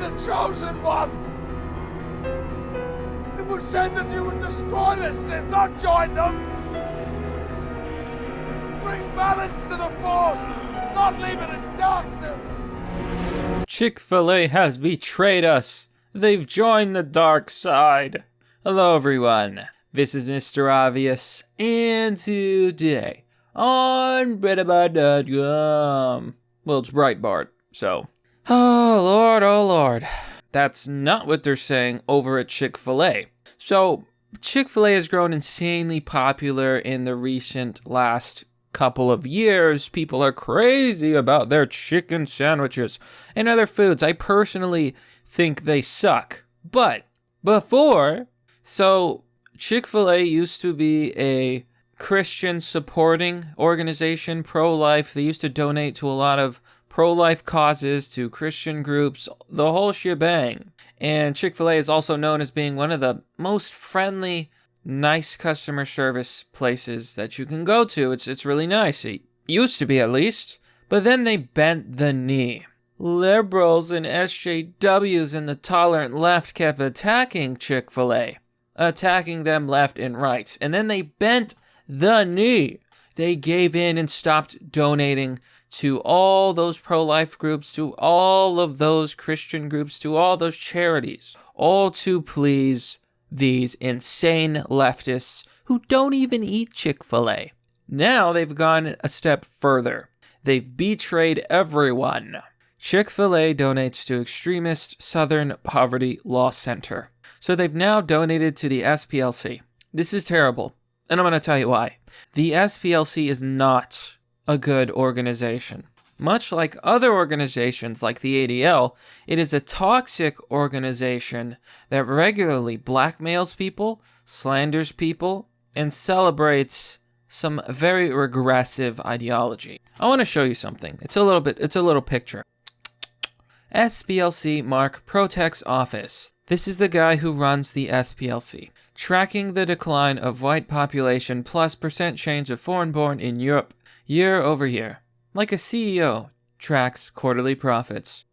the chosen one. It was said that you would destroy the Sith, not join them. Bring balance to the Force, not leave it in darkness. Chick-Fil-A has betrayed us. They've joined the dark side. Hello everyone, this is Mr. Obvious, and today on Breitbart.com, well, it's Breitbart, so. Oh Lord. That's not what they're saying over at Chick-fil-A. So, Chick-fil-A has grown insanely popular in the recent last couple of years. People are crazy about their chicken sandwiches and other foods. I personally think they suck. But before, so Chick-fil-A used to be a Christian supporting organization, pro-life. They used to donate to a lot of pro-life causes, to Christian groups, the whole shebang. And Chick-fil-A is also known as being one of the most friendly, nice customer service places that you can go to. It's really nice. It used to be, at least. But then they bent the knee. Liberals and SJWs and the tolerant left kept attacking Chick-fil-A, attacking them left and right. And then they bent the knee. They gave in and stopped donating to all those pro-life groups, to all of those Christian groups, to all those charities, all to please these insane leftists who don't even eat Chick-fil-A. Now they've gone a step further. They've betrayed everyone. Chick-fil-A donates to extremist Southern Poverty Law Center. So they've now donated to the SPLC. This is terrible, and I'm going to tell you why. The SPLC is not a good organization. Much like other organizations like the ADL, it is a toxic organization that regularly blackmails people, slanders people, and celebrates some very regressive ideology. I want to show you something. It's a little picture. SPLC Mark Protek's office. This is the guy who runs the SPLC. Tracking the decline of white population plus percent change of foreign-born in Europe year over year. Like a CEO tracks quarterly profits.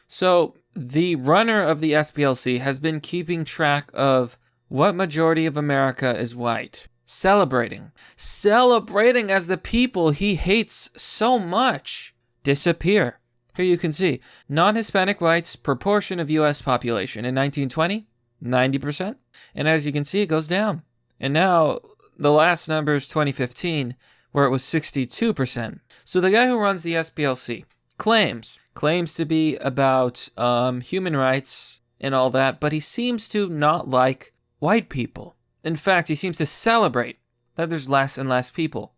So the runner of the SPLC has been keeping track of what majority of America is white. Celebrating as the people he hates so much disappear. Here you can see, non-Hispanic whites proportion of U.S. population in 1920, 90%. And as you can see, it goes down. And now, the last number is 2015, where it was 62%. So the guy who runs the SPLC claims to be about human rights and all that, but he seems to not like white people. In fact, he seems to celebrate that there's less and less people,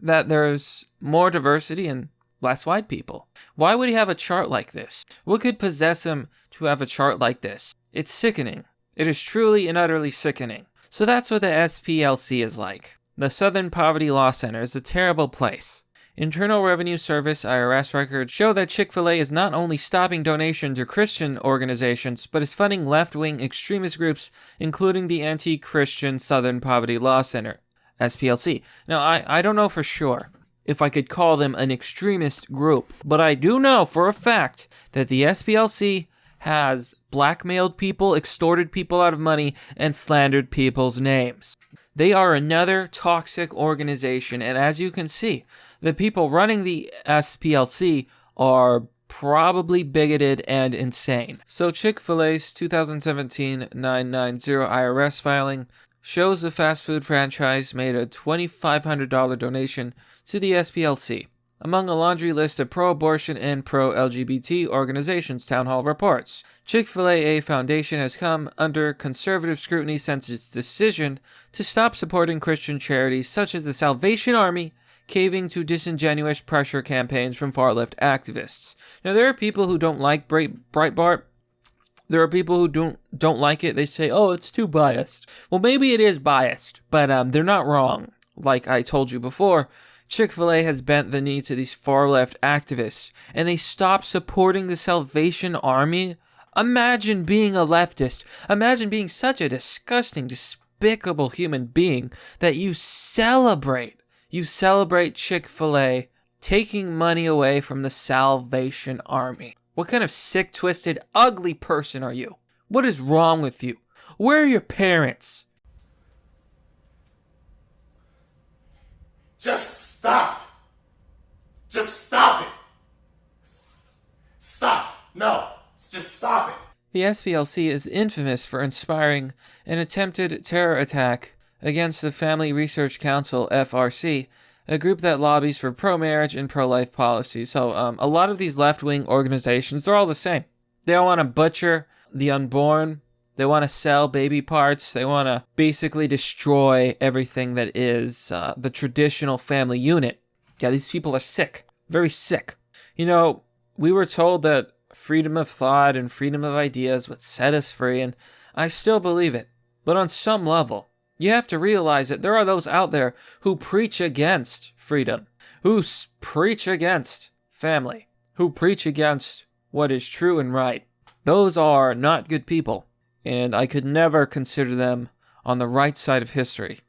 that there's more diversity and less white people. Why would he have a chart like this? What could possess him to have a chart like this? It's sickening. It is truly and utterly sickening. So that's what the SPLC is like. The Southern Poverty Law Center is a terrible place. Internal Revenue Service IRS records show that Chick-fil-A is not only stopping donations to Christian organizations, but is funding left-wing extremist groups, including the anti-Christian Southern Poverty Law Center, SPLC. Now, I don't know for sure if I could call them an extremist group, but I do know for a fact that the SPLC has blackmailed people, extorted people out of money, and slandered people's names. They are another toxic organization, and as you can see, the people running the SPLC are probably bigoted and insane. So Chick-fil-A's 2017 990 IRS filing shows the fast food franchise made a $2,500 donation to the SPLC, among a laundry list of pro-abortion and pro-LGBT organizations, Town Hall reports. Chick-fil-A Foundation has come under conservative scrutiny since its decision to stop supporting Christian charities such as the Salvation Army, caving to disingenuous pressure campaigns from far-left activists. Now, there are people who don't like Breitbart. There are people who don't like it. They say, oh, it's too biased. Well, maybe it is biased, but they're not wrong. Like I told you before, Chick-fil-A has bent the knee to these far-left activists, and they stopped supporting the Salvation Army. Imagine being a leftist. Imagine being such a disgusting, despicable human being that you celebrate Chick-fil-A taking money away from the Salvation Army. What kind of sick, twisted, ugly person are you? What is wrong with you? Where are your parents? Just stop. Just stop it. Stop. No, just stop it. The SPLC is infamous for inspiring an attempted terror attack against the Family Research Council, FRC, a group that lobbies for pro-marriage and pro-life policies. So a lot of these left-wing organizations, they're all the same. They all want to butcher the unborn. They want to sell baby parts. They want to basically destroy everything that is the traditional family unit. Yeah, these people are sick. Very sick. You know, we were told that freedom of thought and freedom of ideas would set us free, and I still believe it. But on some level, you have to realize that there are those out there who preach against freedom, who preach against family, who preach against what is true and right. Those are not good people, and I could never consider them on the right side of history.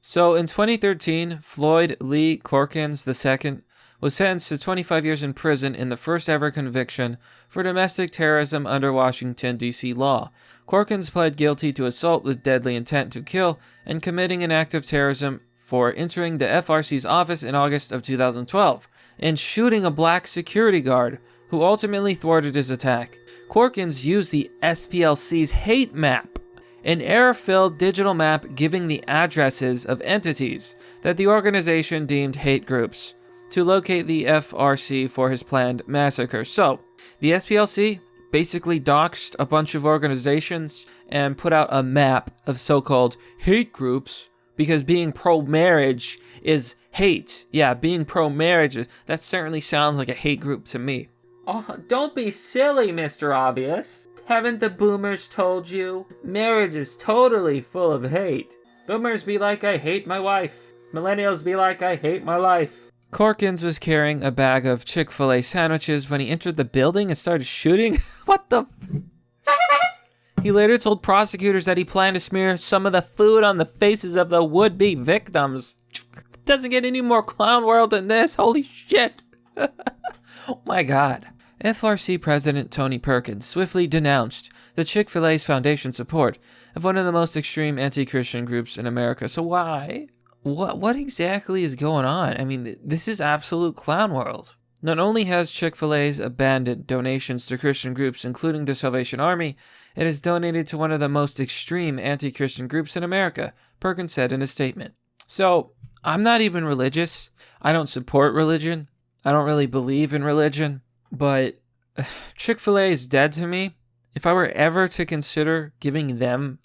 So in 2013, Floyd Lee Corkins II was sentenced to 25 years in prison in the first ever conviction for domestic terrorism under Washington, D.C. law. Corkins pled guilty to assault with deadly intent to kill and committing an act of terrorism for entering the FRC's office in August of 2012 and shooting a black security guard who ultimately thwarted his attack. Corkins used the SPLC's hate map, an error-filled digital map giving the addresses of entities that the organization deemed hate groups, to locate the FRC for his planned massacre. So, the SPLC basically doxed a bunch of organizations and put out a map of so-called hate groups because being pro-marriage is hate. Yeah, being pro-marriage, that certainly sounds like a hate group to me. Oh, don't be silly, Mr. Obvious. Haven't the boomers told you? Marriage is totally full of hate. Boomers be like, I hate my wife. Millennials be like, I hate my life. Corkins was carrying a bag of Chick-Fil-A sandwiches when he entered the building and started shooting. What the? He later told prosecutors that he planned to smear some of the food on the faces of the would-be victims. It doesn't get any more clown world than this. Holy shit. Oh my god. FRC President Tony Perkins swiftly denounced the Chick-fil-A's foundation support of one of the most extreme anti-Christian groups in America. So why? What exactly is going on? I mean, this is absolute clown world. Not only has Chick-fil-A's abandoned donations to Christian groups, including the Salvation Army, it has donated to one of the most extreme anti-Christian groups in America, Perkins said in a statement. So, I'm not even religious. I don't support religion. I don't really believe in religion. But Chick-fil-A is dead to me. If I were ever to consider giving them,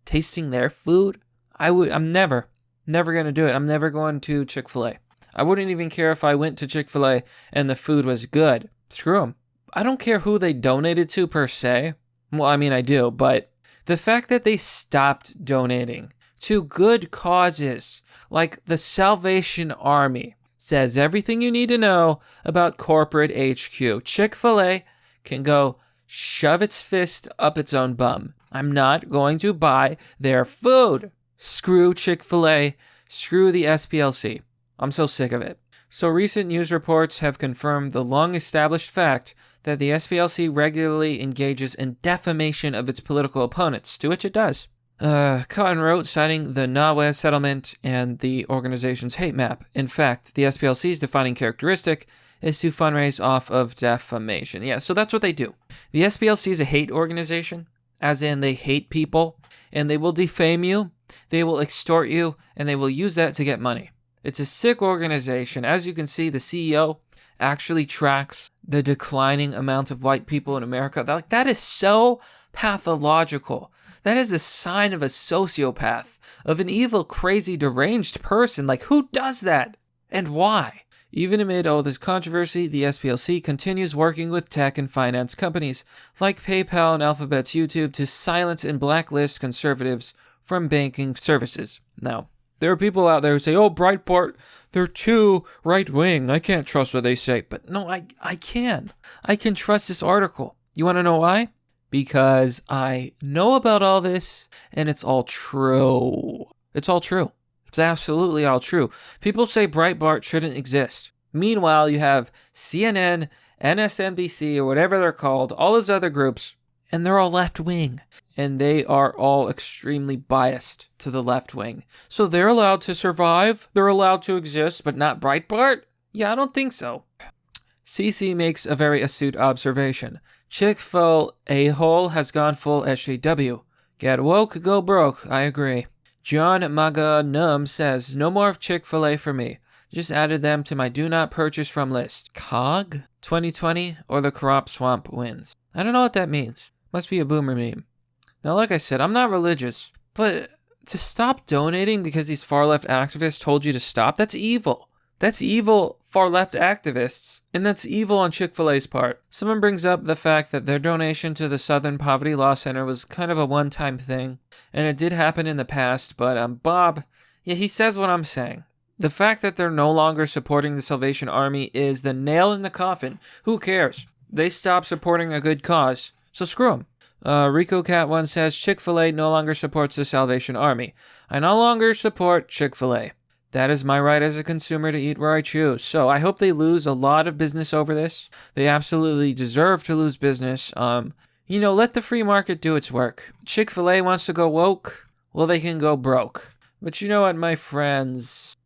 tasting their food, I'm never going to do it. I'm never going to Chick-fil-A. I wouldn't even care if I went to Chick-fil-A and the food was good. Screw them. I don't care who they donated to per se. Well, I mean, I do, but the fact that they stopped donating to good causes like the Salvation Army says everything you need to know about corporate HQ. Chick-fil-A can go shove its fist up its own bum. I'm not going to buy their food. Screw Chick-fil-A. Screw the SPLC. I'm so sick of it. So recent news reports have confirmed the long-established fact that the SPLC regularly engages in defamation of its political opponents, to which it does. Cotton wrote, citing the Nahweh settlement and the organization's hate map. In fact, the SPLC's defining characteristic is to fundraise off of defamation. Yeah, so that's what they do. The SPLC is a hate organization, as in they hate people, and they will defame you, they will extort you, and they will use that to get money. It's a sick organization. As you can see, the CEO actually tracks the declining amount of white people in America. That is so pathological. That is a sign of a sociopath, of an evil, crazy, deranged person. Who does that? And why? Even amid all this controversy, the SPLC continues working with tech and finance companies like PayPal and Alphabet's YouTube to silence and blacklist conservatives from banking services. Now, there are people out there who say, oh, Breitbart, they're too right-wing. I can't trust what they say. But no, I can. I can trust this article. You want to know why? Because I know about all this, and it's all true. It's all true. It's absolutely all true. People say Breitbart shouldn't exist. Meanwhile, you have CNN NSNBC or whatever they're called, all those other groups, and they're all left-wing. And they are all extremely biased to the left wing. So they're allowed to survive, they're allowed to exist, but not Breitbart? Yeah, I don't think so. CC makes a very astute observation. Chick-fil-A hole has gone full SJW. Get woke, go broke. I agree. John Maganum says, no more of Chick-fil-A for me. Just added them to my do not purchase from list. COG? 2020 or the crop swamp wins. I don't know what that means. Must be a boomer meme. Now, like I said, I'm not religious, but to stop donating because these far-left activists told you to stop, that's evil. That's evil far-left activists, and that's evil on Chick-fil-A's part. Someone brings up the fact that their donation to the Southern Poverty Law Center was kind of a one-time thing, and it did happen in the past, but Bob, yeah, he says what I'm saying. The fact that they're no longer supporting the Salvation Army is the nail in the coffin. Who cares? They stopped supporting a good cause, so screw them. Rico Cat 1 says, Chick-fil-A no longer supports the Salvation Army. I no longer support Chick-fil-A. That is my right as a consumer to eat where I choose. So I hope they lose a lot of business over this. They absolutely deserve to lose business. Let the free market do its work. Chick-fil-A wants to go woke. Well, they can go broke. But you know what, my friends?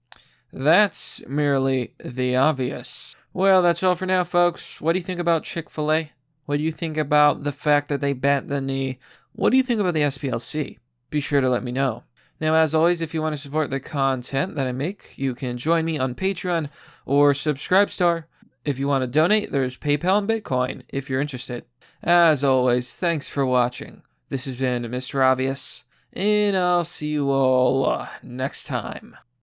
That's merely the obvious. Well, that's all for now, folks. What do you think about Chick-fil-A? What do you think about the fact that they bent the knee? What do you think about the SPLC? Be sure to let me know. Now, as always, if you want to support the content that I make, you can join me on Patreon or Subscribestar. If you want to donate, there's PayPal and Bitcoin if you're interested. As always, thanks for watching. This has been Mr. Obvious, and I'll see you all next time.